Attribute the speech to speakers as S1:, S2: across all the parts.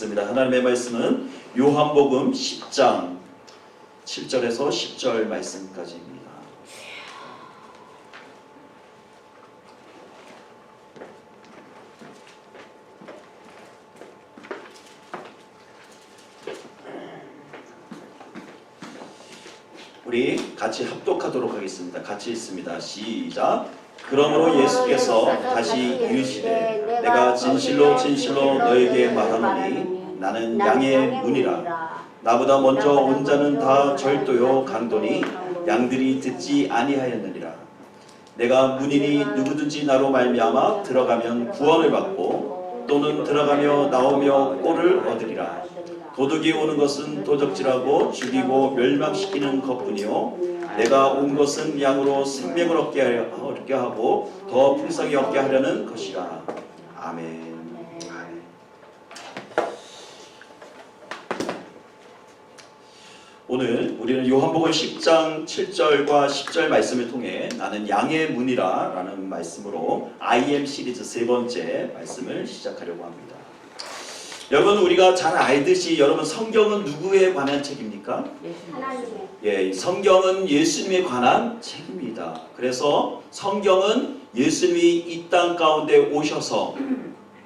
S1: 하나님의 말씀은 요한복음 10장 7절에서 10절 말씀까지입니다. 우리 같이 합독하도록 하겠습니다. 같이 읽습니다. 시작. 그러므로 예수께서 다시 이르시되 내가 진실로 진실로 너에게 말하노니 나는 양의 문이라. 나보다 먼저 온 자는 다 절도요 강도니 양들이 듣지 아니하였느니라. 내가 문이니 누구든지 나로 말미암아 들어가면 구원을 받고 또는 들어가며 나오며 꼴을 얻으리라. 도둑이 오는 것은 도적질하고 죽이고 멸망시키는 것뿐이요 내가 온 것은 양으로 생명을 얻게 하고 더 풍성히 얻게 하려는 것이라. 아멘. 오늘 우리는 요한복음 10장 7절과 10절 말씀을 통해 나는 양의 문이라 라는 말씀으로 IM 시리즈 세 번째 말씀을 시작하려고 합니다. 여러분, 우리가 잘 알듯이 여러분, 성경은 누구에 관한 책입니까?
S2: 하나님의.
S1: 예, 성경은 예수님에 관한 책입니다. 그래서 성경은 예수님이 이 땅 가운데 오셔서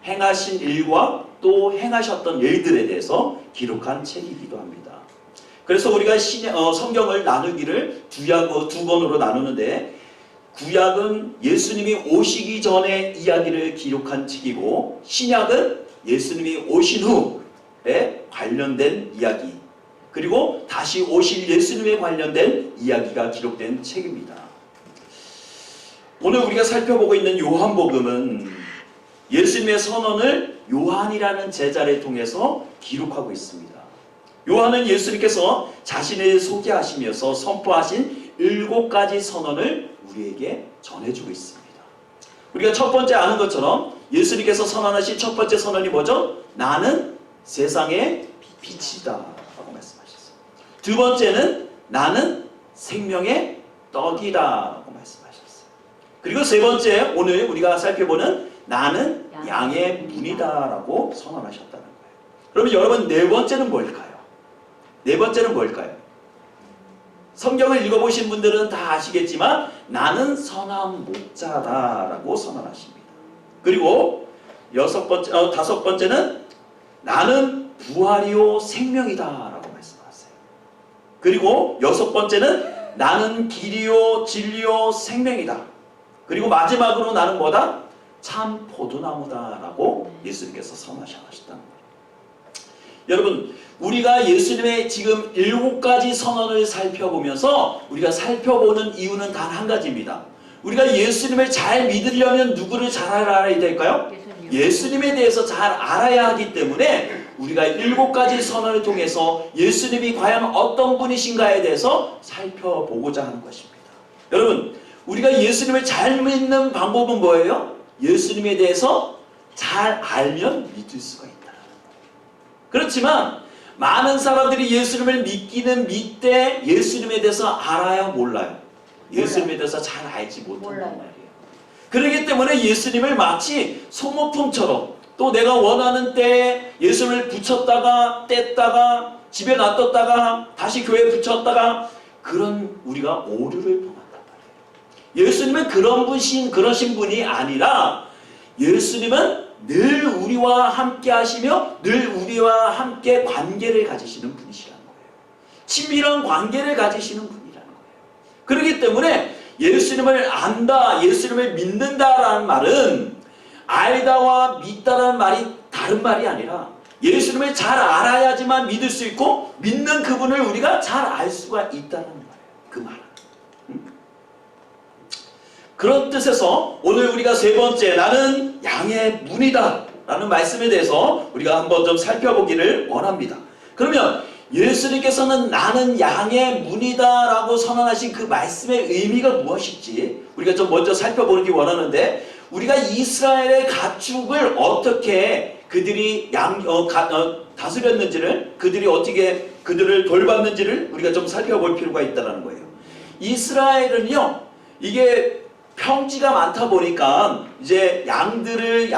S1: 행하신 일과 또 행하셨던 일들에 대해서 기록한 책이기도 합니다. 그래서 우리가 성경을 나누기를 두 번으로 나누는데, 구약은 예수님이 오시기 전에 이야기를 기록한 책이고, 신약은 예수님이 오신 후에 관련된 이야기, 그리고 다시 오실 예수님에 관련된 이야기가 기록된 책입니다. 오늘 우리가 살펴보고 있는 요한복음은 예수님의 선언을 요한이라는 제자를 통해서 기록하고 있습니다. 요한은 예수님께서 자신을 소개하시면서 선포하신 7가지 선언을 우리에게 전해주고 있습니다. 우리가 첫 번째 아는 것처럼 예수님께서 선언하신 첫 번째 선언이 뭐죠? 나는 세상의 빛이다 라고 말씀하셨어요. 두 번째는 나는 생명의 떡이다 라고 말씀하셨어요. 그리고 세 번째, 오늘 우리가 살펴보는 나는 양의 문이다 라고 선언하셨다는 거예요. 그러면 여러분, 네 번째는 뭘까요? 네 번째는 뭘까요? 성경을 읽어보신 분들은 다 아시겠지만 나는 선한 목자다라고 선언하십니다. 그리고 다섯 번째는 나는 부활이요 생명이다라고 말씀하세요. 그리고 여섯 번째는 나는 길이요 진리요 생명이다. 그리고 마지막으로 나는 뭐다? 참 포도나무다라고 예수님께서 선언하셨다는 거예요. 여러분, 우리가 예수님의 지금 7가지 선언을 살펴보면서 우리가 살펴보는 이유는 단 한 가지입니다. 우리가 예수님을 잘 믿으려면 누구를 잘 알아야 될까요? 예수님에 대해서 잘 알아야 하기 때문에 우리가 7가지 선언을 통해서 예수님이 과연 어떤 분이신가에 대해서 살펴보고자 하는 것입니다. 여러분, 우리가 예수님을 잘 믿는 방법은 뭐예요? 예수님에 대해서 잘 알면 믿을 수가 있다. 그렇지만 많은 사람들이 예수님을 믿기는 믿되 예수님에 대해서 알아요, 몰라요? 예수님에 대해서 잘 알지 못한단 말이에요. 그렇기 때문에 예수님을 마치 소모품처럼, 또 내가 원하는 때에 예수님을 붙였다가 뗐다가 집에 놔뒀다가 다시 교회에 붙였다가 그런 우리가 오류를 범한단 말이에요. 예수님은 그러신 분이 아니라 예수님은 늘 우리와 함께 하시며 늘 우리와 함께 관계를 가지시는 분이시라는 거예요. 친밀한 관계를 가지시는 분이라는 거예요. 그렇기 때문에 예수님을 안다, 예수님을 믿는다라는 말은 알다와 믿다라는 말이 다른 말이 아니라 예수님을 잘 알아야지만 믿을 수 있고 믿는 그분을 우리가 잘 알 수가 있다는 거예요. 그 말은. 그런 뜻에서 오늘 우리가 세 번째, 나는 양의 문이다 라는 말씀에 대해서 우리가 한번 좀 살펴보기를 원합니다. 그러면 예수님께서는 나는 양의 문이다 라고 선언하신 그 말씀의 의미가 무엇일지 우리가 좀 먼저 살펴보기 원하는데, 우리가 이스라엘의 가축을 어떻게 그들이 다스렸는지를, 그들이 어떻게 그들을 돌봤는지를 우리가 좀 살펴볼 필요가 있다는 거예요. 이스라엘은요, 이게 평지가 많다 보니까 이제 양들을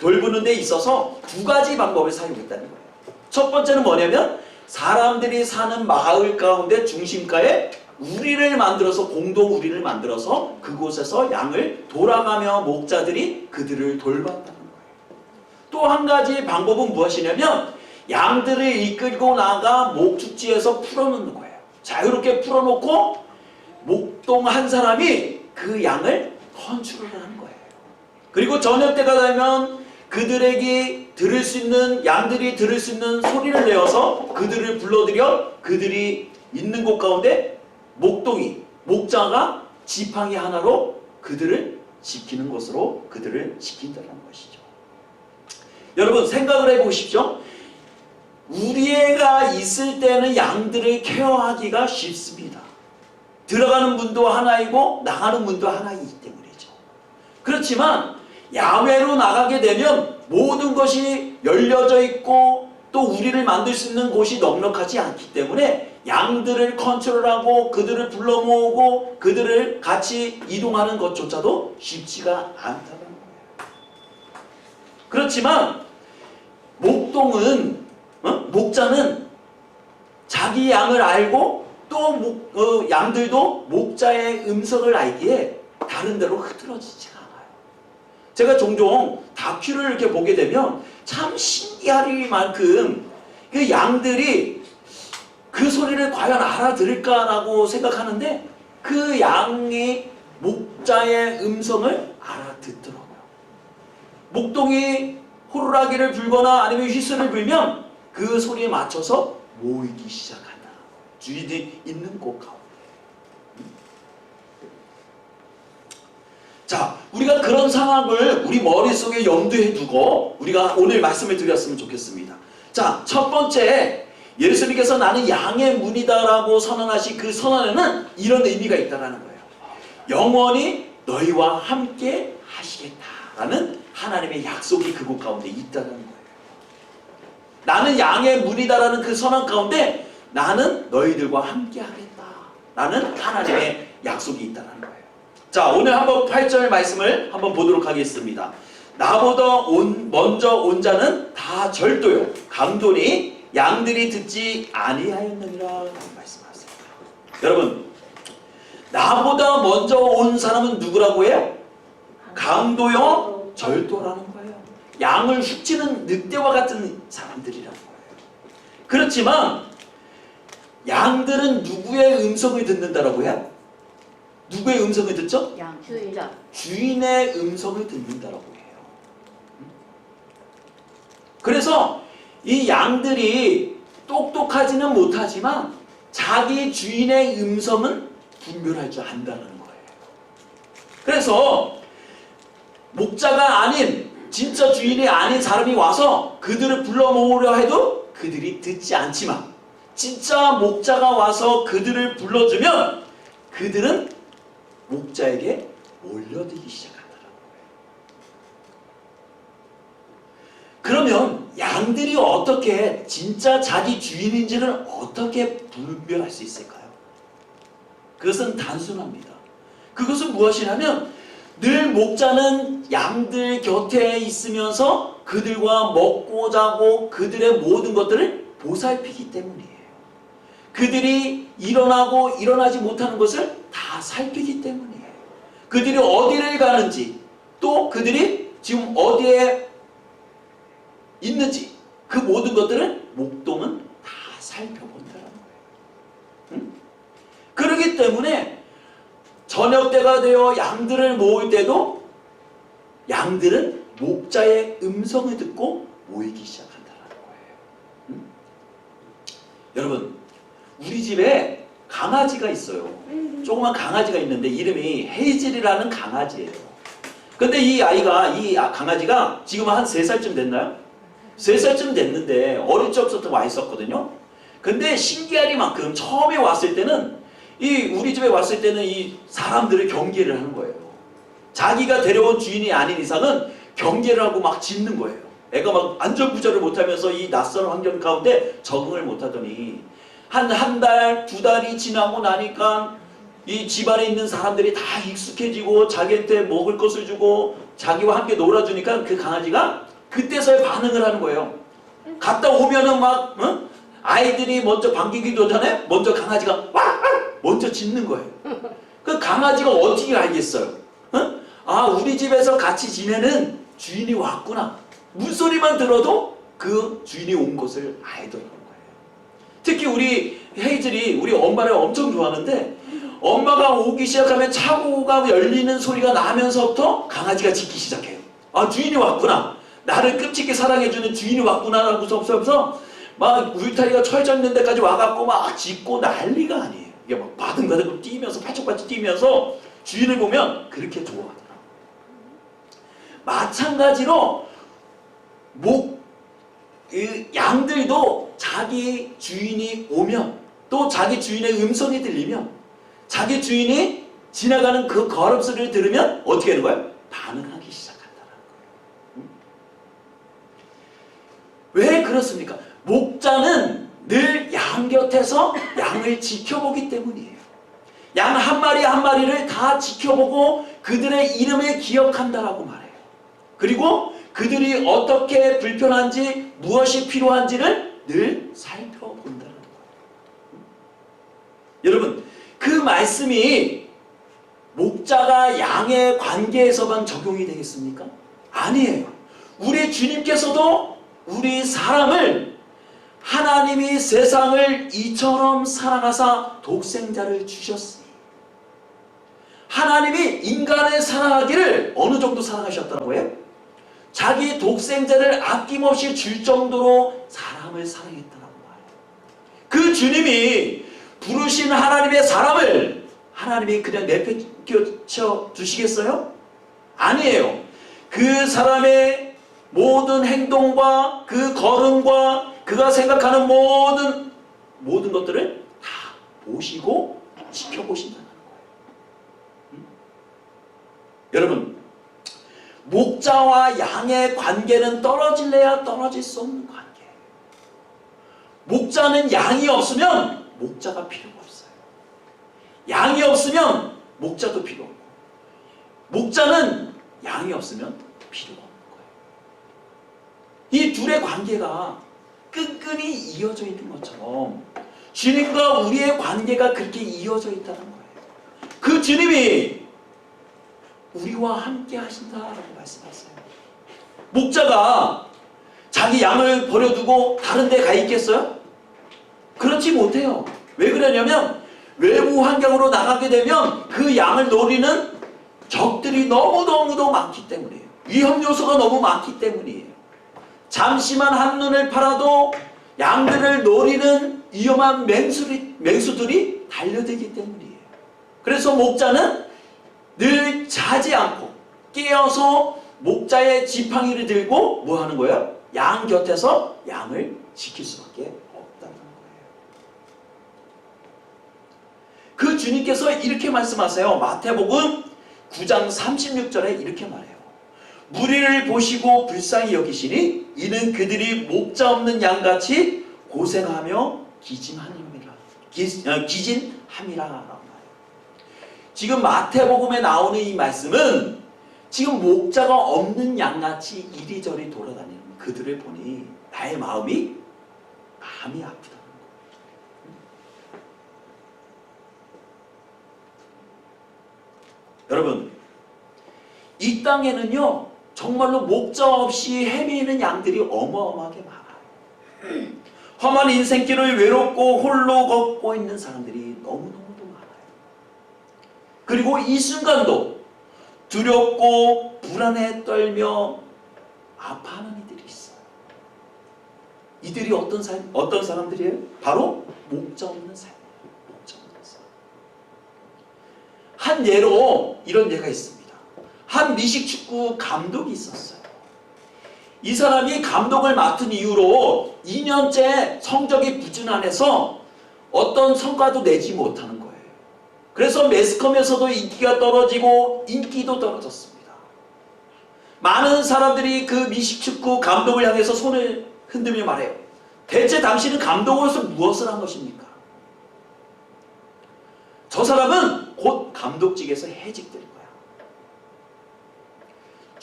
S1: 돌보는 데 있어서 두 가지 방법을 사용했다는 거예요. 첫 번째는 뭐냐면 사람들이 사는 마을 가운데 중심가에 우리를 만들어서 공동 우리를 만들어서 그곳에서 양을 돌아가며 목자들이 그들을 돌봤다는 거예요. 또 한 가지 방법은 무엇이냐면 양들을 이끌고 나가 목축지에서 풀어놓는 거예요. 자유롭게 풀어놓고 목동 한 사람이 그 양을 컨트롤하는 거예요. 그리고 저녁 때가 되면 그들에게 들을 수 있는 양들이 들을 수 있는 소리를 내어서 그들을 불러들여 그들이 있는 곳 가운데 목동이 목자가 지팡이 하나로 그들을 지키는 것으로 그들을 지킨다는 것이죠. 여러분 생각을 해보십시오. 우리가 있을 때는 양들을 케어하기가 쉽습니다. 들어가는 문도 하나이고 나가는 문도 하나이기 때문이죠. 그렇지만 야외로 나가게 되면 모든 것이 열려져 있고 또 우리를 만들 수 있는 곳이 넉넉하지 않기 때문에 양들을 컨트롤하고 그들을 불러 모으고 그들을 같이 이동하는 것조차도 쉽지가 않다는 거예요. 그렇지만 목자는 자기 양을 알고 또 양들도 목자의 음성을 알기에 다른 데로 흐트러지지가 않아요. 제가 종종 다큐를 이렇게 보게 되면 참 신기할 만큼 그 양들이 그 소리를 과연 알아들을까라고 생각하는데 그 양이 목자의 음성을 알아듣더라고요. 목동이 호루라기를 불거나 아니면 휘슬을 불면 그 소리에 맞춰서 모이기 시작한다. 주인이 있는 곳 가운데. 자, 우리가 그런 상황을 우리 머릿속에 염두에 두고 우리가 오늘 말씀을 드렸으면 좋겠습니다. 자, 첫 번째, 예수님께서 나는 양의 문이다라고 선언하신 그 선언에는 이런 의미가 있다는 거예요. 영원히 너희와 함께 하시겠다라는 하나님의 약속이 그곳 가운데 있다는 거예요. 나는 양의 문이다라는 그 선언 가운데 나는 너희들과 함께 하겠다 라는 하나님의 약속이 있다는 거예요. 자, 오늘 한번 8절 말씀을 한번 보도록 하겠습니다. 나보다 먼저 온 자는 다 절도요 강도니 양들이 듣지 아니하였느니라 라고 말씀하세요. 여러분, 나보다 먼저 온 사람은 누구라고 해요? 강도요 절도라는 거예요. 양을 훔치는 늑대와 같은 사람들이라는 거예요. 그렇지만 양들은 누구의 음성을 듣는다라고 해요? 누구의 음성을 듣죠?
S2: 양, 주인자.
S1: 주인의 음성을 듣는다라고 해요. 그래서 이 양들이 똑똑하지는 못하지만 자기 주인의 음성은 분별할 줄 안다는 거예요. 그래서 목자가 아닌 진짜 주인이 아닌 사람이 와서 그들을 불러 모으려 해도 그들이 듣지 않지만 진짜 목자가 와서 그들을 불러주면 그들은 목자에게 몰려들기 시작한다는 거예요. 그러면 양들이 어떻게 진짜 자기 주인인지를 어떻게 분별할 수 있을까요? 그것은 단순합니다. 그것은 무엇이냐면 늘 목자는 양들 곁에 있으면서 그들과 먹고 자고 그들의 모든 것들을 보살피기 때문이에요. 그들이 일어나고 일어나지 못하는 것을 다 살피기 때문이에요. 그들이 어디를 가는지 또 그들이 지금 어디에 있는지 그 모든 것들을 목동은 다 살펴본다는 거예요. 응? 그렇기 때문에 저녁 때가 되어 양들을 모을 때도 양들은 목자의 음성을 듣고 모이기 시작한다는 거예요. 응? 여러분, 우리 집에 강아지가 있어요. 조그만 강아지가 있는데 이름이 헤이즐이라는 강아지예요. 근데 이 강아지가 지금 한 3살쯤 됐나요? 3살쯤 됐는데 어릴 적부터 와 있었거든요. 근데 신기하리만큼 처음에 왔을 때는 우리 집에 왔을 때는 이 사람들을 경계를 하는 거예요. 자기가 데려온 주인이 아닌 이상은 경계를 하고 막 짖는 거예요. 애가 막 안절부절을 못하면서 이 낯선 환경 가운데 적응을 못하더니 한 달, 2달이 지나고 나니까 이 집안에 있는 사람들이 다 익숙해지고 자기한테 먹을 것을 주고 자기와 함께 놀아주니까 그 강아지가 그때서야 반응을 하는 거예요. 갔다 오면은 막 아이들이 먼저 반기기도 전에 먼저 강아지가 와 먼저 짖는 거예요. 그 강아지가 어떻게 알겠어요? 아, 우리 집에서 같이 지내는 주인이 왔구나. 물소리만 들어도 그 주인이 온 것을 알더라는 거예요. 특히 우리 헤이즐이 우리 엄마를 엄청 좋아하는데, 엄마가 오기 시작하면 차고가 열리는 소리가 나면서부터 강아지가 짖기 시작해요. 아, 주인이 왔구나. 나를 끔찍히 사랑해주는 주인이 왔구나 라고 섭섭해서 막 울타리가 철져 있는 데까지 와갖고 막 짖고 난리가 아니에요. 이게 막 바등바등 뛰면서 팔짝팔짝 뛰면서 주인을 보면 그렇게 좋아하더라고요. 마찬가지로 양들도 자기 주인이 오면, 또 자기 주인의 음성이 들리면, 자기 주인이 지나가는 그 걸음소리를 들으면 어떻게 하는 거예요? 반응하기 시작한다는 거예요. 왜 그렇습니까? 목자는 늘 양 곁에서 양을 지켜보기 때문이에요. 양 한 마리 한 마리를 다 지켜보고 그들의 이름을 기억한다라고 말해요. 그리고 그들이 어떻게 불편한지, 무엇이 필요한지를 늘 살펴본다는 거예요. 여러분, 그 말씀이 목자가 양의 관계에서만 적용이 되겠습니까? 아니에요. 우리 주님께서도 우리 사람을, 하나님이 세상을 이처럼 사랑하사 독생자를 주셨으니, 하나님이 인간을 사랑하기를 어느 정도 사랑하셨다고 해요? 자기 독생자를 아낌없이 줄 정도로 사람을 사랑했다라고 말해요. 그 주님이 부르신 하나님의 사람을 하나님이 그냥 내팽겨 주시겠어요? 아니에요. 그 사람의 모든 행동과 그 걸음과 그가 생각하는 모든 것들을 다 보시고 지켜보신다는 거예요. 여러분, 목자와 양의 관계는 떨어질래야 떨어질 수 없는 관계예요. 목자는 양이 없으면 목자가 필요가 없어요. 양이 없으면 목자도 필요 없고, 목자는 양이 없으면 필요가 없는 거예요. 이 둘의 관계가 끈끈이 이어져 있는 것처럼 주님과 우리의 관계가 그렇게 이어져 있다는 거예요. 그 주님이 우리와 함께 하신다라고 말씀하세요. 목자가 자기 양을 버려두고 다른 데 가 있겠어요? 그렇지 못해요. 왜 그러냐면 외부 환경으로 나가게 되면 그 양을 노리는 적들이 너무너무도 많기 때문이에요. 위험 요소가 너무 많기 때문이에요. 잠시만 한눈을 팔아도 양들을 노리는 위험한 맹수들이 달려들기 때문이에요. 그래서 목자는 늘 자지 않고 깨어서 목자의 지팡이를 들고 뭐 하는 거예요? 양 곁에서 양을 지킬 수밖에 없다는 거예요. 그 주님께서 이렇게 말씀하세요. 마태복음 9장 36절에 이렇게 말해요. 무리를 보시고 불쌍히 여기시니 이는 그들이 목자 없는 양같이 고생하며 기진함이라. 지금 마태복음에 나오는 이 말씀은 지금 목자가 없는 양같이 이리저리 돌아다니는 그들을 보니 나의 마음이 아프다는 거예요. 여러분, 이 땅에는요 정말로 목자 없이 헤매는 양들이 어마어마하게 많아요. 험한 인생길을 외롭고 홀로 걷고 있는 사람들이 너무너무도 많아요. 그리고 이 순간도 두렵고 불안에 떨며 아파하는 이들이 있어요. 이들이 어떤 사람들이에요? 바로 목자 없는 사람이에요. 목자 없는 사람. 한 예로 이런 예가 있습니다. 한 미식축구 감독이 있었어요. 이 사람이 감독을 맡은 이후로 2년째 성적이 부진해서 어떤 성과도 내지 못하는 거예요. 그래서 매스컴에서도 인기가 떨어지고 인기도 떨어졌습니다. 많은 사람들이 그 미식축구 감독을 향해서 손을 흔들며 말해요. 대체 당신은 감독으로서 무엇을 한 것입니까? 저 사람은 곧 감독직에서 해직될 거야.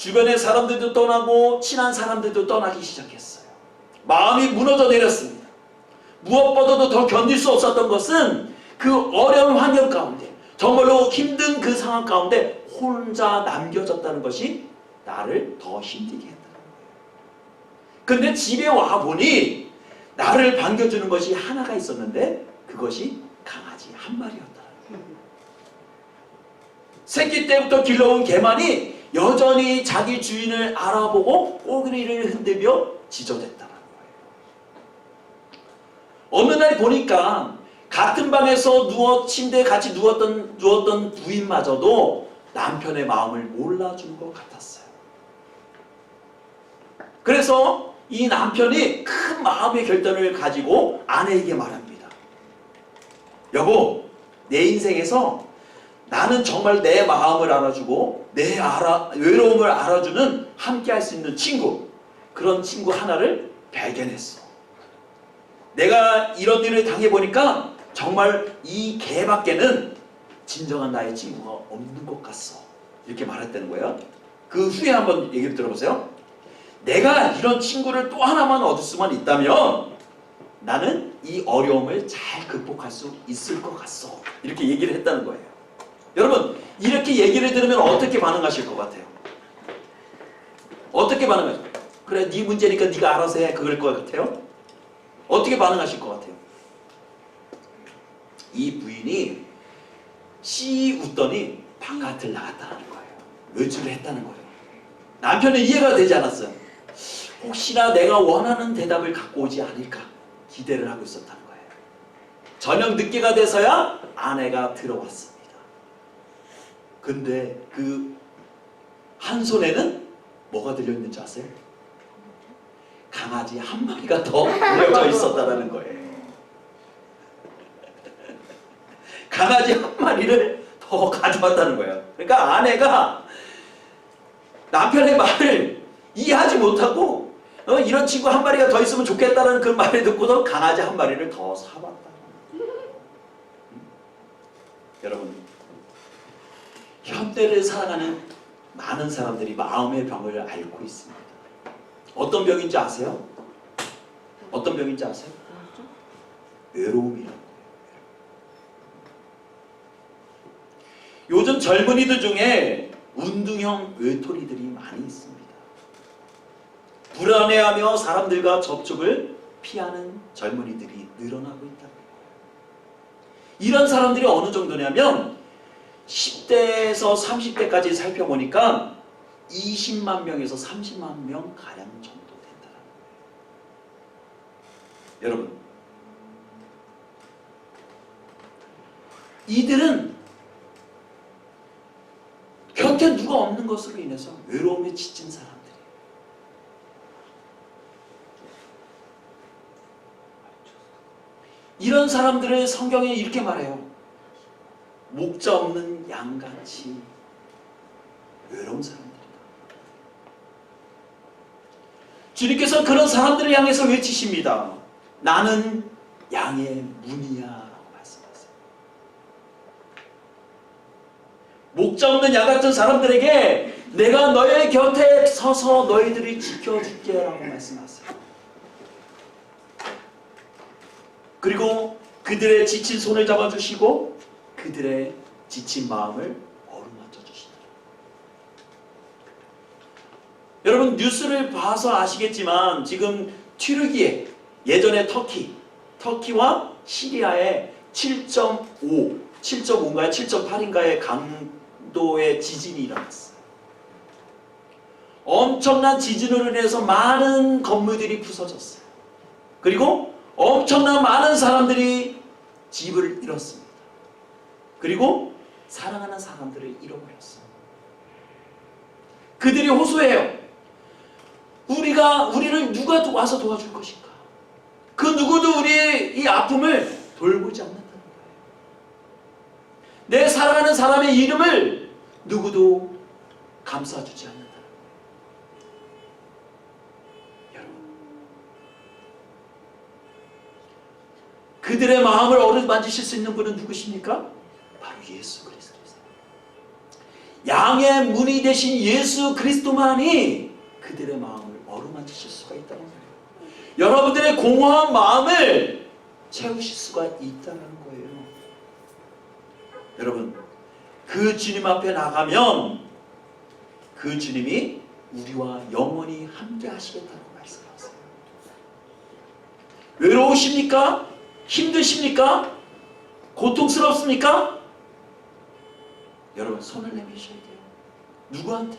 S1: 주변의 사람들도 떠나고 친한 사람들도 떠나기 시작했어요. 마음이 무너져 내렸습니다. 무엇보다도 더 견딜 수 없었던 것은 그 어려운 환경 가운데, 정말로 힘든 그 상황 가운데 혼자 남겨졌다는 것이 나를 더 힘들게 했다는 거예요. 근데 집에 와보니 나를 반겨주는 것이 하나가 있었는데 그것이 강아지 한 마리였다는 거예요. 새끼 때부터 길러온 개만이 여전히 자기 주인을 알아보고 꼬리를 흔들며 지저댔다는 거예요. 어느 날 보니까 같은 방에서 침대에 같이 누웠던 부인마저도 남편의 마음을 몰라준 것 같았어요. 그래서 이 남편이 큰 마음의 결단을 가지고 아내에게 말합니다. 여보, 내 인생에서 나는 정말 내 마음을 알아주고 내 외로움을 알아주는 함께 할 수 있는 친구, 그런 친구 하나를 발견했어. 내가 이런 일을 당해보니까 정말 이 개밖에는 진정한 나의 친구가 없는 것 같소. 이렇게 말했다는 거예요. 그 후에 한번 얘기를 들어보세요. 내가 이런 친구를 또 하나만 얻을 수만 있다면 나는 이 어려움을 잘 극복할 수 있을 것 같소. 이렇게 얘기를 했다는 거예요. 여러분, 이렇게 얘기를 들으면 어떻게 반응하실 것 같아요? 어떻게 반응하실 것 같아요? 그래, 네 문제니까 네가 알아서 해. 그럴 것 같아요? 어떻게 반응하실 것 같아요? 이 부인이 씨 웃더니 바깥을 나갔다는 거예요. 외출을 했다는 거예요. 남편은 이해가 되지 않았어요. 혹시나 내가 원하는 대답을 갖고 오지 않을까 기대를 하고 있었다는 거예요. 저녁 늦게가 돼서야 아내가 들어왔습니다. 근데 그 한 손에는 뭐가 들려있는지 아세요? 강아지 한 마리가 더 들려져 있었다는 거예요. 강아지 한 마리를 더 가져왔다는 거예요. 그러니까 아내가 남편의 말을 이해하지 못하고 이런 친구 한 마리가 더 있으면 좋겠다는 그 말을 듣고서 강아지 한 마리를 더 사왔다는 거예요. 여러분, 현대를 살아가는 많은 사람들이 마음의 병을 앓고 있습니다. 어떤 병인지 아세요? 어떤 병인지 아세요? 외로움이라는 거예요. 요즘 젊은이들 중에 운동형 외톨이들이 많이 있습니다. 불안해하며 사람들과 접촉을 피하는 젊은이들이 늘어나고 있다. 이런 사람들이 어느 정도냐면 10대에서 30대까지 살펴보니까 20만 명에서 30만 명 가량 정도 된다는 거예요. 여러분, 이들은 곁에 누가 없는 것으로 인해서 외로움에 지친 사람들이에요. 이런 사람들을 성경에 이렇게 말해요. 목자 없는 양같이 외로운 사람들이다. 주님께서 그런 사람들을 향해서 외치십니다. 나는 양의 문이야 라고 말씀하세요. 목자 없는 양 같은 사람들에게 내가 너의 곁에 서서 너희들이 지켜줄게 라고 말씀하세요. 그리고 그들의 지친 손을 잡아주시고 그들의 지친 마음을 어루만져 주시더라. 여러분, 뉴스를 봐서 아시겠지만 지금 튀르기에, 예전에 터키와 시리아에 7.5인가요? 7.8인가의 강도의 지진이 일어났어요. 엄청난 지진으로 인해서 많은 건물들이 부서졌어요. 그리고 엄청난 많은 사람들이 집을 잃었습니다. 그리고 사랑하는 사람들을 잃어버렸어요. 그들이 호소해요. 우리를 누가 와서 도와줄 것인가? 그 누구도 우리의 이 아픔을 돌보지 않는다는 거예요. 내 사랑하는 사람의 이름을 누구도 감싸주지 않는다는 거예요. 여러분, 그들의 마음을 어루만지실 수 있는 분은 누구십니까? 바로 예수 그리스도이세요. 양의 문이 되신 예수 그리스도만이 그들의 마음을 어루만지실 수가 있다는 거예요. 여러분들의 공허한 마음을 채우실 수가 있다는 거예요. 여러분, 그 주님 앞에 나가면 그 주님이 우리와 영원히 함께 하시겠다고 말씀하세요. 외로우십니까? 힘드십니까? 고통스럽습니까? 여러분, 손을 내미셔야 돼요. 누구한테?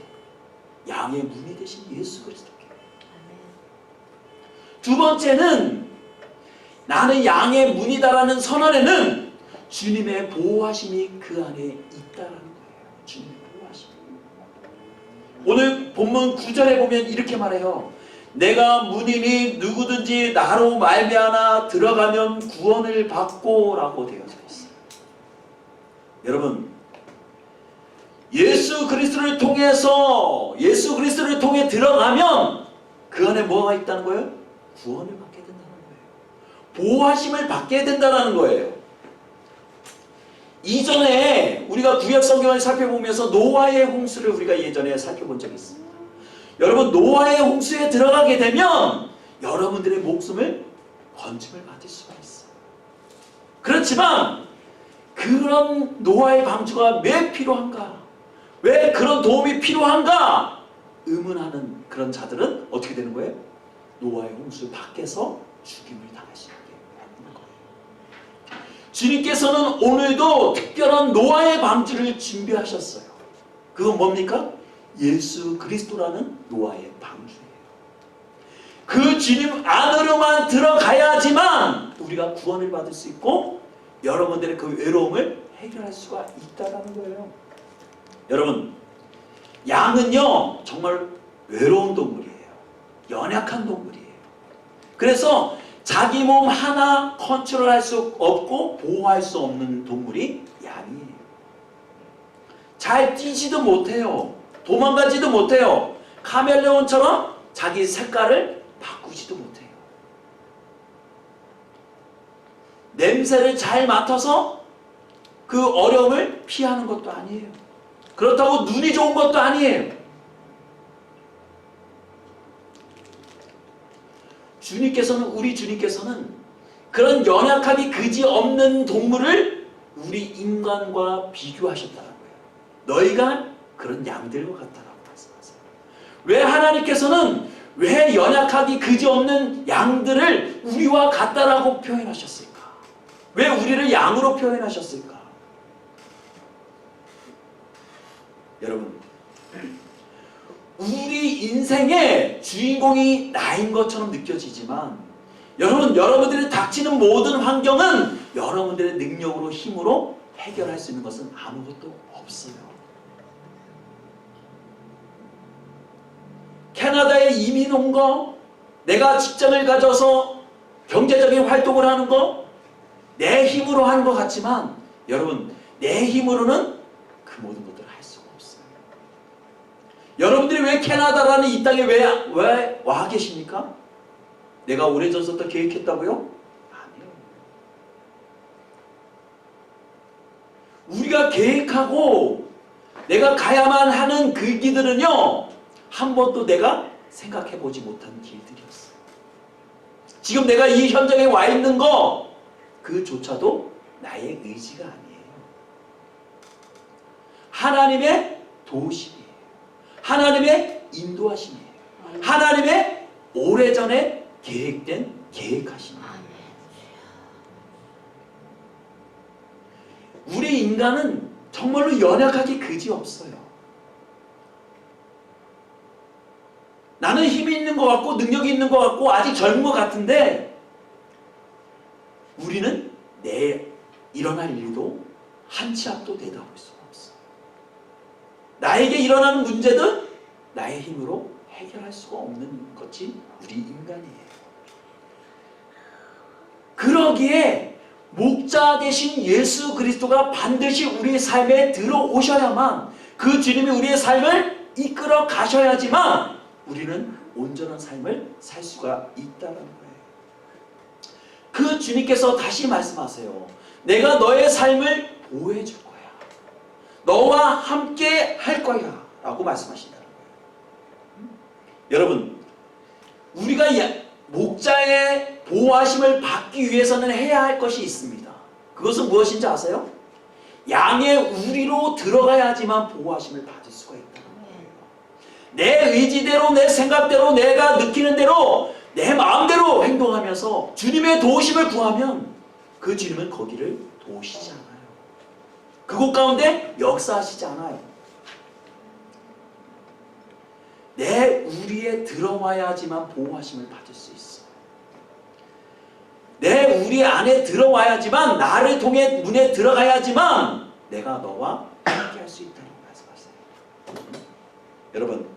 S1: 양의 문이 되신 예수 그리스도께. 두 번째는 나는 양의 문이다라는 선언에는 주님의 보호하심이 그 안에 있다라는 거예요. 주님의 보호하심. 오늘 본문 9절에 보면 이렇게 말해요. 내가 문이니 누구든지 나로 말미암아 들어가면 구원을 받고 라고 되어져 있어요. 여러분, 예수 그리스도를 통해 들어가면 그 안에 뭐가 있다는 거예요? 구원을 받게 된다는 거예요. 보호하심을 받게 된다는 거예요. 이전에 우리가 구약 성경을 살펴보면서 노아의 홍수를 우리가 예전에 살펴본 적이 있습니다. 여러분, 노아의 홍수에 들어가게 되면 여러분들의 목숨을 건짐을 받을 수가 있어요. 그렇지만 그런 노아의 방주가 왜 필요한가? 왜 그런 도움이 필요한가? 의문하는 그런 자들은 어떻게 되는 거예요? 노아의 홍수 밖에서 죽임을 당하시는 게 맞는 거예요. 주님께서는 오늘도 특별한 노아의 방주를 준비하셨어요. 그건 뭡니까? 예수 그리스도라는 노아의 방주예요. 그 주님 안으로만 들어가야지만 우리가 구원을 받을 수 있고 여러분들의 그 외로움을 해결할 수가 있다는 거예요. 여러분, 양은요 정말 외로운 동물이에요. 연약한 동물이에요. 그래서 자기 몸 하나 컨트롤할 수 없고 보호할 수 없는 동물이 양이에요. 잘 뛰지도 못해요. 도망가지도 못해요. 카멜레온처럼 자기 색깔을 바꾸지도 못해요. 냄새를 잘 맡아서 그 어려움을 피하는 것도 아니에요. 그렇다고 눈이 좋은 것도 아니에요. 우리 주님께서는 그런 연약함이 그지없는 동물을 우리 인간과 비교하셨다는 거예요. 너희가 그런 양들과 같다라고 말씀하세요. 왜 하나님께서는 왜 연약하기 그지없는 양들을 우리와 같다라고 표현하셨을까? 왜 우리를 양으로 표현하셨을까? 여러분, 우리 인생의 주인공이 나인 것처럼 느껴지지만 여러분들이 닥치는 모든 환경은 여러분들의 능력으로 힘으로 해결할 수 있는 것은 아무것도 없어요. 캐나다에 이민 온 거, 내가 직장을 가져서 경제적인 활동을 하는 거, 내 힘으로 하는 것 같지만 여러분, 내 힘으로는 그 모든 것들을 할 수가 없어요. 여러분들이 왜 캐나다라는 이 땅에 왜 와 계십니까? 내가 오래전부터 계획했다고요? 아니요. 우리가 계획하고 내가 가야만 하는 그 길들은요, 한 번도 내가 생각해보지 못한 길들이었어요. 지금 내가 이 현장에 와 있는 거 그조차도 나의 의지가 아니에요. 하나님의 도우심이에요. 하나님의 인도하심이에요. 하나님의 오래전에 계획된 계획하심이에요. 우리 인간은 정말로 연약하기 그지없어요. 나는 힘이 있는 것 같고 능력이 있는 것 같고 아직 젊은 것 같은데 우리는 내일 일어날 일도 한 치 앞도 내다볼 수가 없어요. 나에게 일어나는 문제든 나의 힘으로 해결할 수가 없는 것이 우리 인간이에요. 그러기에 목자 되신 예수 그리스도가 반드시 우리의 삶에 들어오셔야만, 그 주님이 우리의 삶을 이끌어 가셔야지만 우리는 온전한 삶을 살 수가 있다는 거예요. 그 주님께서 다시 말씀하세요. 내가 너의 삶을 보호해 줄 거야. 너와 함께 할 거야 라고 말씀하신다는 거예요. 여러분, 우리가 목자의 보호하심을 받기 위해서는 해야 할 것이 있습니다. 그것은 무엇인지 아세요? 양의 우리로 들어가야지만 보호하심을 받을 수가 있다는 거예요. 내 의지대로, 내 생각대로, 내가 느끼는 대로, 내 마음대로 행동하면서 주님의 도우심을 구하면 그 주님은 거기를 도우시지 않아요. 그곳 가운데 역사하시지 않아요. 내 우리에 들어와야지만 보호하심을 받을 수 있어. 내 우리 안에 들어와야지만, 나를 통해 문에 들어가야지만 내가 너와 함께 할 수 있다고 말씀하세요. 여러분,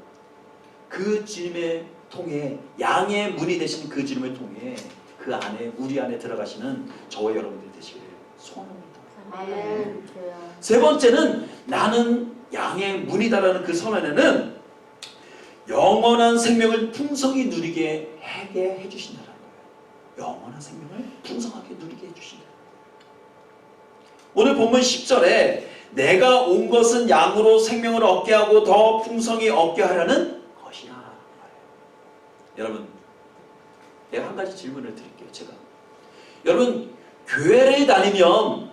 S1: 그 주님의 통해, 양의 문이 되신 그 주님을 통해 그 안에, 우리 안에 들어가시는 저와 여러분들 되시기를 소원합니다.
S2: 아멘.
S1: 세 번째는 나는 양의 문이다라는 그 선언에는 영원한 생명을 풍성히 누리게 하게 해주신다는 거예요. 영원한 생명을 풍성하게 누리게 해주신다. 오늘 본문 10절에 내가 온 것은 양으로 생명을 얻게 하고 더 풍성히 얻게 하려는 것이라 라는 거예요. 여러분, 내가 한 가지 질문을 드릴게요. 제가 여러분, 교회를 다니면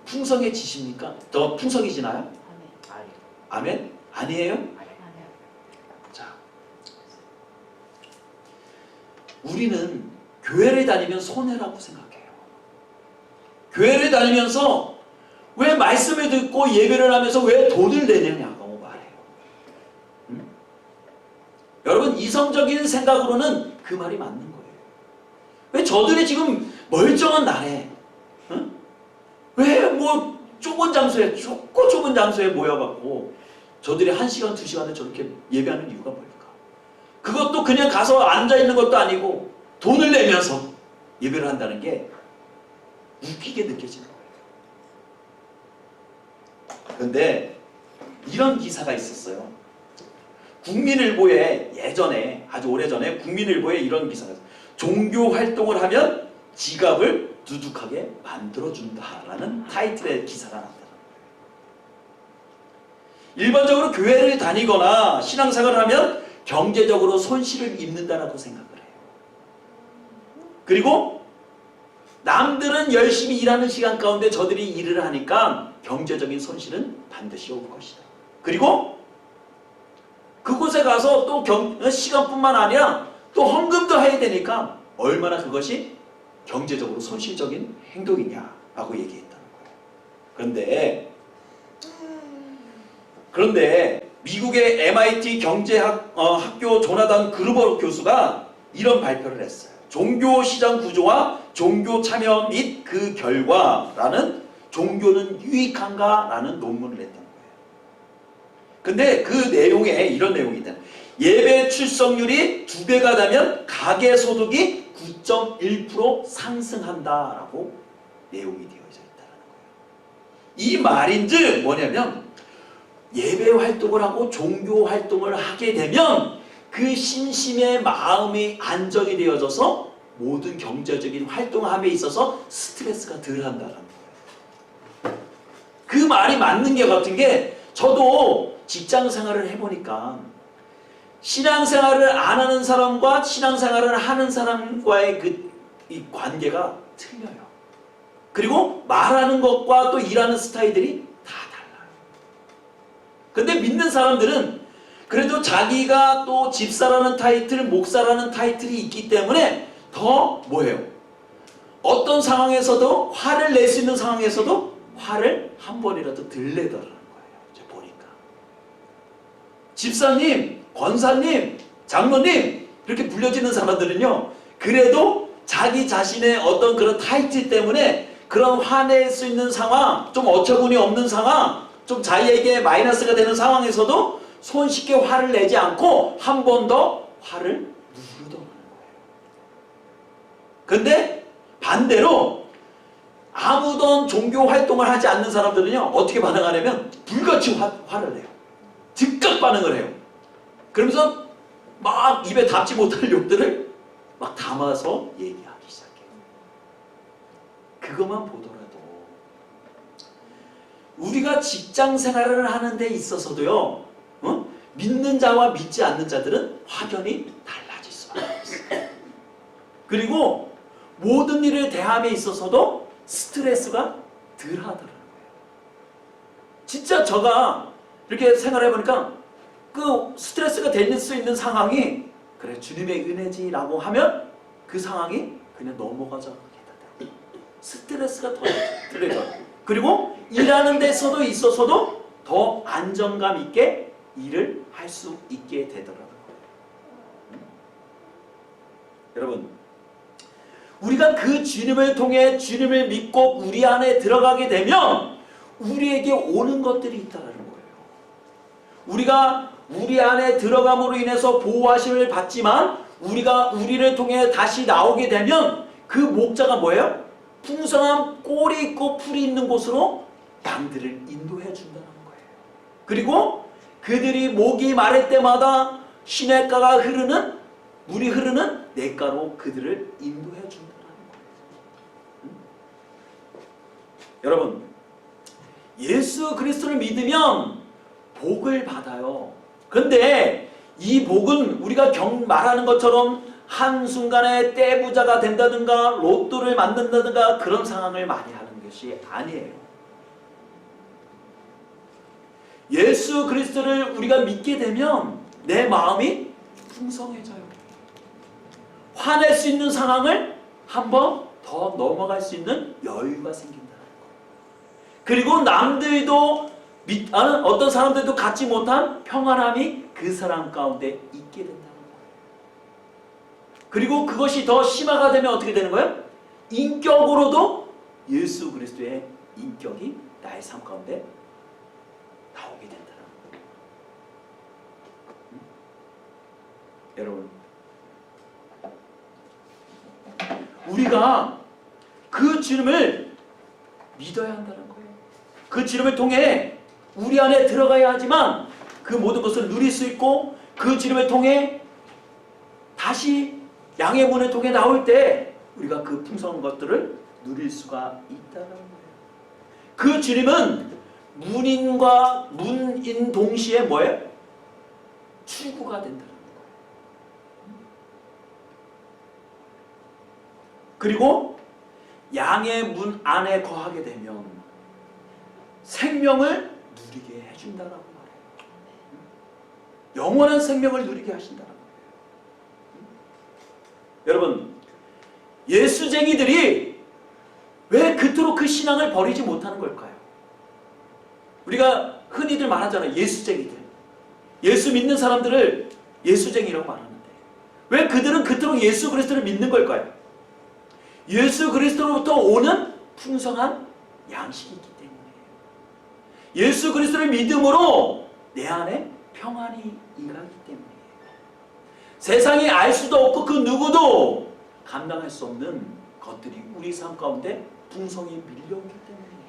S1: 풍성해지십니까? 더 풍성해지나요? 아멘? 아니에요? 자, 우리는 교회를 다니면 손해라고 생각해요. 교회를 다니면서 왜 말씀을 듣고 예배를 하면서 왜 돈을 내냐고 말해요. 응? 여러분, 이성적인 생각으로는 그 말이 맞는 거예요. 왜 저들이 지금 멀쩡한 날에, 응? 왜 뭐 좁은 장소에, 좁고 좁은 장소에 모여갖고 저들이 1시간, 2시간을 저렇게 예배하는 이유가 뭘까? 그것도 그냥 가서 앉아있는 것도 아니고 돈을 내면서 예배를 한다는 게 웃기게 느껴지는 거예요. 그런데 이런 기사가 있었어요. 국민일보에 예전에, 아주 오래전에 국민일보에 이런 기사가 있어요. 종교 활동을 하면 지갑을 두둑하게 만들어준다라는 타이틀의 기사가 나왔다. 일반적으로 교회를 다니거나 신앙생활을 하면 경제적으로 손실을 입는다라고 생각을 해요. 그리고 남들은 열심히 일하는 시간 가운데 저들이 일을 하니까 경제적인 손실은 반드시 올 것이다. 그리고 그곳에 가서 또 시간뿐만 아니라 또 헌금도 해야 되니까 얼마나 그것이 경제적으로 손실적인 행동이냐라고 얘기했다는 거예요. 그런데 미국의 MIT 경제학교 조나단 그루버 교수가 이런 발표를 했어요. 종교시장 구조와 종교 참여 및 그 결과라는 종교는 유익한가? 라는 논문을 했던 거예요. 근데 그 내용에 이런 내용이 있다. 예배 출석률이 2배가 되면 가계소득이 9.1% 상승한다라고 내용이 되어져 있다는 거예요. 이 말인즉 뭐냐면 예배 활동을 하고 종교 활동을 하게 되면 그 심심의 마음이 안정이 되어져서 모든 경제적인 활동함에 있어서 스트레스가 덜 한다는 거예요. 그 말이 맞는 게 같은 게 저도 직장 생활을 해보니까 신앙생활을 안 하는 사람과 신앙생활을 하는 사람과의 이 관계가 틀려요. 그리고 말하는 것과 또 일하는 스타일들이 다 달라요. 근데 믿는 사람들은 그래도 자기가 또 집사라는 타이틀, 목사라는 타이틀이 있기 때문에 더 뭐예요? 어떤 상황에서도 화를 낼 수 있는 상황에서도 화를 한 번이라도 덜 내더라는 거예요. 제가 보니까 집사님, 권사님, 장로님 이렇게 불려지는 사람들은요, 그래도 자기 자신의 어떤 그런 타이틀 때문에 그런 화낼 수 있는 상황, 좀 어처구니 없는 상황, 좀 자기에게 마이너스가 되는 상황에서도 손쉽게 화를 내지 않고 한 번 더 화를 누르더라는 거예요. 근데 반대로 아무런 종교 활동을 하지 않는 사람들은요, 어떻게 반응하냐면 불같이 화를 내요. 즉각 반응을 해요. 그러면서 막 입에 담지 못할 욕들을 막 담아서 얘기하기 시작해요. 그것만 보더라도 우리가 직장 생활을 하는 데 있어서도요, 믿는 자와 믿지 않는 자들은 확연히 달라질 수밖에 없어요. 그리고 모든 일을 대함에 있어서도 스트레스가 덜 하더라는 거예요. 진짜 제가 이렇게 생활해보니까 그 스트레스가 될 수 있는 상황이 그래 주님의 은혜지라고 하면 그 상황이 그냥 넘어가자. 스트레스가 덜해져. 그리고 일하는 데서도 있어서도 더 안정감 있게 일을 할 수 있게 되더라고요. 여러분, 우리가 그 주님을 통해 주님을 믿고 우리 안에 들어가게 되면 우리에게 오는 것들이 있다는 거예요. 우리가 우리 안에 들어감으로 인해서 보호하심을 받지만 우리가 우리를 통해 다시 나오게 되면 그 목자가 뭐예요? 풍성한 꼴이 있고 풀이 있는 곳으로 양들을 인도해 준다는 거예요. 그리고 그들이 목이 마를 때마다 시냇가가 흐르는 물이 흐르는 냇가로 그들을 인도해 준다는 거예요. 여러분, 예수 그리스도를 믿으면 복을 받아요. 그런데 이 복은 우리가 말하는 것처럼 한순간에 떼부자가 된다든가 로또를 만든다든가 그런 상황을 많이 하는 것이 아니에요. 예수 그리스도를 우리가 믿게 되면 내 마음이 풍성해져요. 화낼 수 있는 상황을 한번 더 넘어갈 수 있는 여유가 생긴다는 거예요. 그리고 남들도 어떤 사람들도 갖지 못한 평안함이 그 사람 가운데 있게 된다는 거예요. 그리고 그것이 더 심화가 되면 어떻게 되는 거예요? 인격으로도 예수 그리스도의 인격이 나의 삶 가운데 나오게 된다는 거예요. 여러분, 우리가 그 주님을 믿어야 한다는 거예요. 그 주님을 통해 우리 안에 들어가야 하지만 그 모든 것을 누릴 수 있고 그 주님을 통해 다시 양의 문을 통해 나올 때 우리가 그 풍성한 것들을 누릴 수가 있다는 거예요. 그 주님은 문인과 문인 동시에 뭐예요? 출구가 된다는 거예요. 그리고 양의 문 안에 거하게 되면 생명을 누리게 해준다라고 말해요. 영원한 생명을 누리게 하신다라고 말해요. 여러분, 예수쟁이들이 왜 그토록 그 신앙을 버리지 못하는 걸까요? 우리가 흔히들 말하잖아요. 예수쟁이들. 예수 믿는 사람들을 예수쟁이라고 말하는데 왜 그들은 그토록 예수 그리스도를 믿는 걸까요? 예수 그리스도로부터 오는 풍성한 양식이 있기 때문이에요. 예수 그리스도를 믿음으로 내 안에 평안이 임하기 때문이에요. 세상이 알 수도 없고 그 누구도 감당할 수 없는 것들이 우리 삶 가운데 풍성히 밀려오기 때문이에요.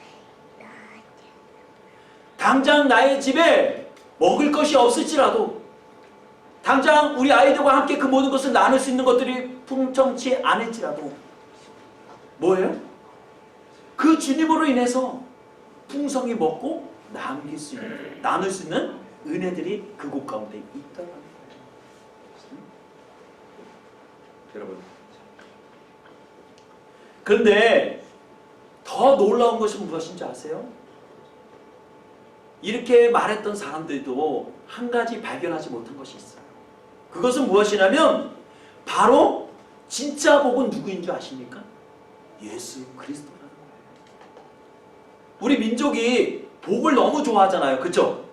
S1: 당장 나의 집에 먹을 것이 없을지라도 당장 우리 아이들과 함께 그 모든 것을 나눌 수 있는 것들이 풍성치 않을지라도 뭐예요? 그 주님으로 인해서 풍성히 먹고 나눌 수 있는 은혜들이 그곳 가운데 있다는 거예요. 여러분, 그런데 더 놀라운 것이 무엇인지 아세요? 이렇게 말했던 사람들도 한 가지 발견하지 못한 것이 있어요. 그것은 무엇이냐면 바로 진짜 복은 누구인 줄 아십니까? 예수 그리스도라는 거예요. 우리 민족이 복을 너무 좋아하잖아요. 그렇죠?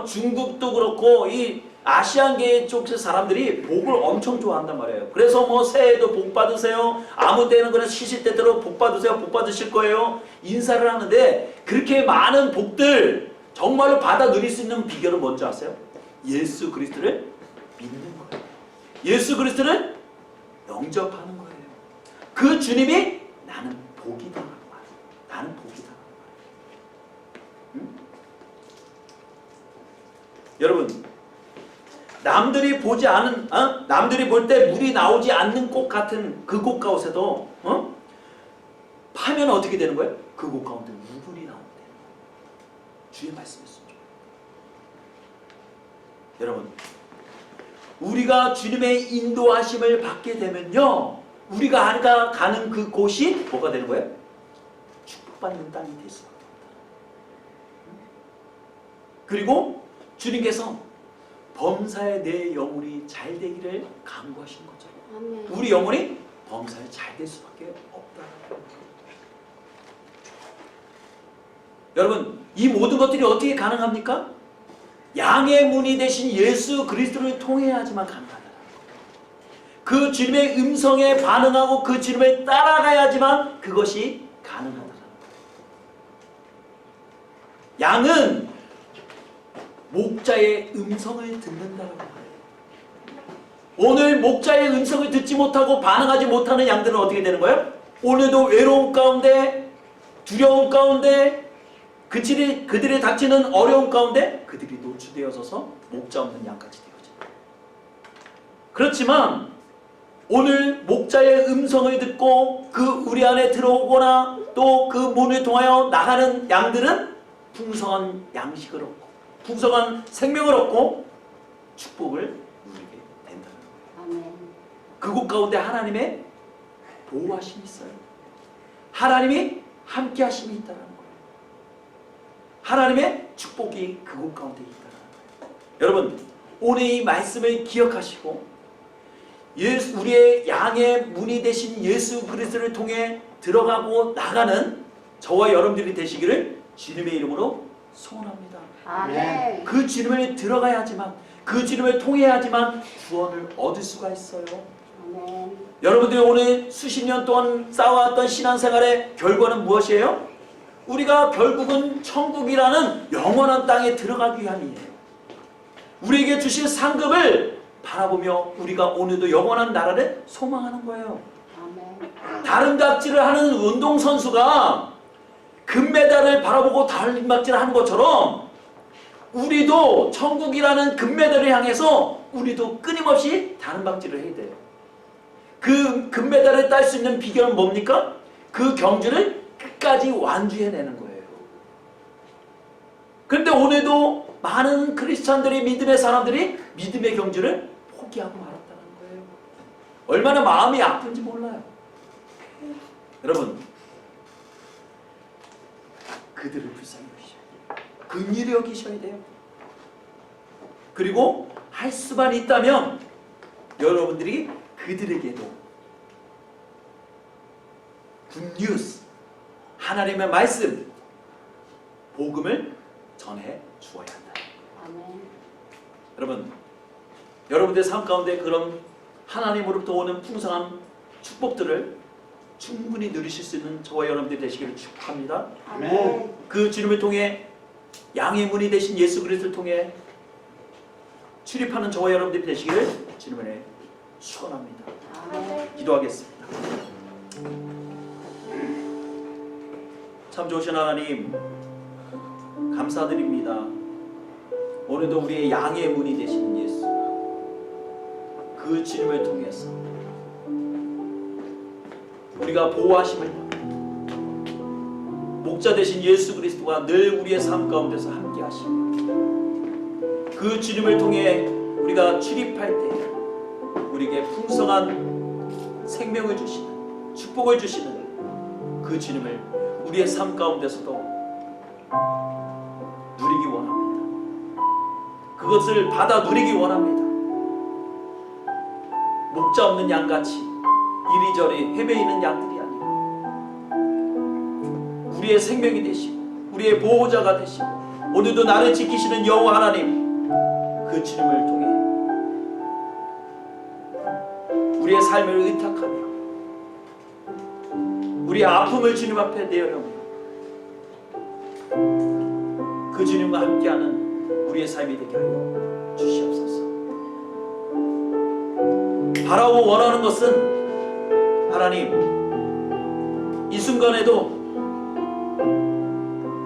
S1: 중국도 그렇고 이 아시안계 쪽 사람들이 복을 엄청 좋아한단 말이에요. 그래서 뭐 새해도 복 받으세요. 아무 때는 그냥 쉬실 때대로 복 받으세요. 복 받으실 거예요. 인사를 하는데 그렇게 많은 복들 정말로 받아 누릴 수 있는 비결은 뭔지 아세요? 예수 그리스도를 믿는 거예요. 예수 그리스도를 영접하는 거예요. 그 주님이 나는 복이다. 나는 복이다. 응? 여러분, 남들이 보지 않은, 남들이 볼 때 물이 나오지 않는 꽃 같은 그 꽃 가운데도 파면 어떻게 되는 거예요? 그 꽃 가운데 우물이 나오게 되는 거예요. 주의 말씀을 순종해야 돼요. 여러분, 우리가 주님의 인도하심을 받게 되면요, 우리가 가는 그곳이 뭐가 되는 거예요? 축복받는 땅이 될 수밖에 없다. 그리고 주님께서 범사에 내 영혼이 잘 되기를 간구하신 거죠.
S2: 아멘.
S1: 우리 영혼이 범사에 잘 될 수밖에 없다. 여러분, 이 모든 것들이 어떻게 가능합니까? 양의 문이 되신 예수 그리스도를 통해야지만 가능하다. 그 주님의 음성에 반응하고 그 주님을 따라가야지만 그것이 가능하다. 양은 목자의 음성을 듣는다라고 말해요. 오늘 목자의 음성을 듣지 못하고 반응하지 못하는 양들은 어떻게 되는 거예요? 오늘도 외로움 가운데, 두려움 가운데, 그들이 닥치는 어려움 가운데 그들이 노출되어져서 목자 없는 양같이 되어져요. 그렇지만 오늘 목자의 음성을 듣고 그 우리 안에 들어오거나 또 그 문을 통하여 나가는 양들은 풍성한 양식을 얻고 풍성한 생명을 얻고 축복을 누리게 된다는 거예요.
S2: 아멘.
S1: 그곳 가운데 하나님의 보호하심이 있어요. 하나님이 함께 하심이 있다는 거예요. 하나님의 축복이 그곳 가운데 있다는 거예요. 여러분, 오늘 이 말씀을 기억하시고 우리의 양의 문이 되신 예수 그리스도를 통해 들어가고 나가는 저와 여러분들이 되시기를 주님의 이름으로 소원합니다.
S2: 아멘.
S1: 그 주님을 들어가야지만, 그 주님을 통해야지만 구원을 얻을 수가 있어요.
S2: 아멘.
S1: 여러분들이 오늘 수십 년 동안 쌓아왔던 신앙생활의 결과는 무엇이에요? 우리가 결국은 천국이라는 영원한 땅에 들어가기 위함이에요. 우리에게 주신 상급을 바라보며 우리가 오늘도 영원한 나라를 소망하는 거예요.
S2: 아멘.
S1: 다름박질을 하는 운동선수가 금메달을 바라보고 다름박질을 하는 것처럼 우리도 천국이라는 금메달을 향해서 우리도 끊임없이 다름박질을 해야 돼요. 그 금메달을 딸 수 있는 비결은 뭡니까? 그 경주를 끝까지 완주해내는 거예요. 그런데 오늘도 많은 크리스찬들이, 믿음의 사람들이 믿음의 경주를 포기하고 말았다는 거예요. 얼마나 마음이 아픈지 몰라요. 여러분, 그들을 불쌍히 여기셔야 돼요. 긍휼히 여기셔야 돼요. 그리고 할 수만 있다면 여러분들이 그들에게도 굿뉴스, 하나님의 말씀, 복음을 전해 주어야 한다.
S2: 아멘.
S1: 여러분, 여러분들의 삶 가운데 그런 하나님으로부터 오는 풍성한 축복들을 충분히 누리실 수 있는 저와 여러분들이 되시기를 축복합니다.
S2: 아멘.
S1: 그 주님을 통해 양의 문이 되신 예수 그리스도를 통해 출입하는 저와 여러분들이 되시기를 주님을 축원합니다.
S2: 아멘.
S1: 기도하겠습니다. 참 좋으신 하나님, 감사드립니다. 오늘도 우리의 양의 문이 되시는 예수, 그 주님을 통해서 우리가 보호하심을 받고 목자 되신 예수 그리스도가 늘 우리의 삶 가운데서 함께 하시고 그 주님을 통해 우리가 출입할 때 우리에게 풍성한 생명을 주시는, 축복을 주시는 그 주님을 우리의 삶 가운데서도 누리기 원합니다. 그것을 받아 누리기 원합니다. 목자 없는 양같이 이리저리 헤매이는 양들이 아니라 우리의 생명이 되시고 우리의 보호자가 되시고 오늘도 나를 지키시는 여호와 하나님, 그 주님을 통해 우리의 삶을 의탁하며 우리의 아픔을 주님 앞에 내어놓으며 그 주님과 함께하는 우리의 삶이 되게 하여 주시옵소서. 바라고 원하는 것은 하나님, 이 순간에도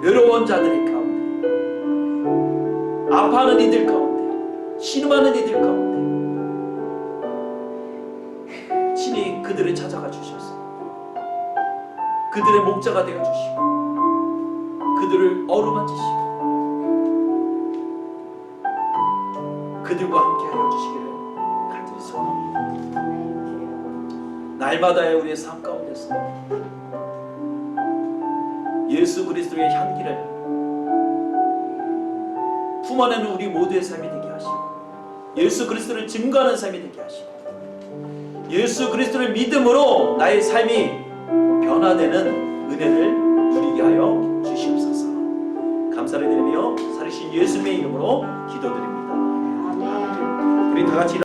S1: 외로운 자들의 가운데, 아파하는 이들 가운데, 신음하는 이들 가운데 친히 그들을 찾아가 주셔서 그들의 목자가 되어 주시고 그들을 어루만지시고 저희들과 함께하여 주시기를 간절히 소원합니다.
S2: 아멘.
S1: 날마다의 우리의 삶 가운데서 예수 그리스도의 향기를 품어내는 우리 모두의 삶이 되게 하시고, 예수 그리스도를 증거하는 삶이 되게 하시고, 예수 그리스도를 믿음으로 나의 삶이 변화되는 은혜를 누리게 하여 주시옵소서. 감사를 드리며 살으신 예수님의 이름으로 기도드립니다.
S2: 아멘.
S1: 우리 다 같이